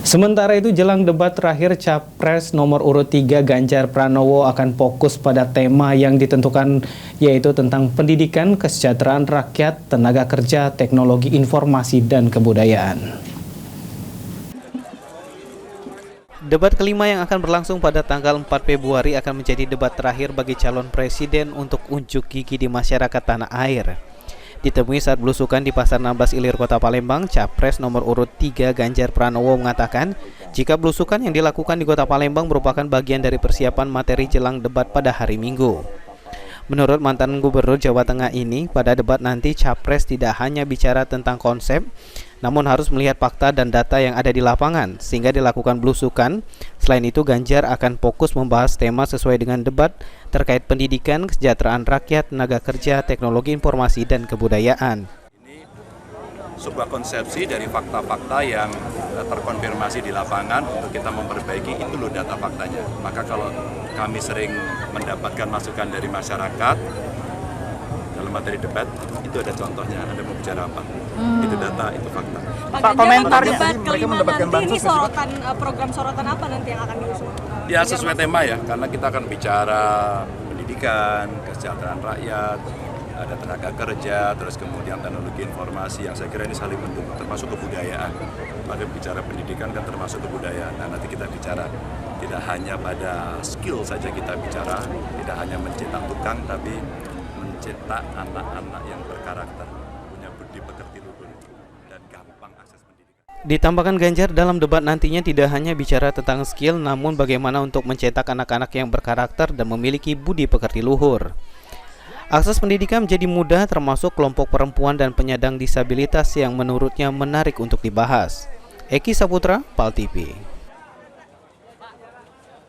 Sementara itu, jelang debat terakhir Capres nomor urut 3 Ganjar Pranowo akan fokus pada tema yang ditentukan, yaitu tentang pendidikan, kesejahteraan rakyat, tenaga kerja, teknologi informasi, dan kebudayaan. Debat kelima yang akan berlangsung pada tanggal 4 Februari akan menjadi debat terakhir bagi calon presiden untuk unjuk gigi di masyarakat tanah air. Ditemui saat belusukan di Pasar 16 Ilir Kota Palembang, Capres nomor urut 3 Ganjar Pranowo mengatakan jika belusukan yang dilakukan di Kota Palembang merupakan bagian dari persiapan materi jelang debat pada hari Minggu. Menurut mantan Gubernur Jawa Tengah ini, pada debat nanti Capres tidak hanya bicara tentang konsep, namun harus melihat fakta dan data yang ada di lapangan, sehingga dilakukan belusukan. Selain itu, Ganjar akan fokus membahas tema sesuai dengan debat terkait pendidikan, kesejahteraan rakyat, tenaga kerja, teknologi informasi, dan kebudayaan. Ini sebuah konsepsi dari fakta-fakta yang terkonfirmasi di lapangan untuk kita memperbaiki, itu loh data faktanya. Maka kalau kami sering mendapatkan masukan dari masyarakat dalam materi debat, itu ada contohnya, ada mau bicara apa. Itu data, itu fakta. Pak, komentarnya debat mereka kelima mendapatkan nanti ini bansos. program sorotan apa nanti yang akan diusung? Ya sesuai tema ya, karena kita akan bicara pendidikan, kesejahteraan rakyat, ada tenaga kerja, terus kemudian teknologi informasi yang saya kira ini saling mendukung, termasuk kebudayaan. Pada bicara pendidikan kan termasuk kebudayaan. Nah, nanti kita bicara tidak hanya pada skill saja kita bicara, tidak hanya mencetak tukang, tapi mencetak anak-anak yang berkarakter, punya budi pekerti luhur, dan gampang akses pendidikan. Ditambahkan Ganjar dalam debat nantinya tidak hanya bicara tentang skill, namun bagaimana untuk mencetak anak-anak yang berkarakter dan memiliki budi pekerti luhur. Akses pendidikan menjadi mudah, termasuk kelompok perempuan dan penyandang disabilitas yang menurutnya menarik untuk dibahas. Eki Saputra, PAL TV.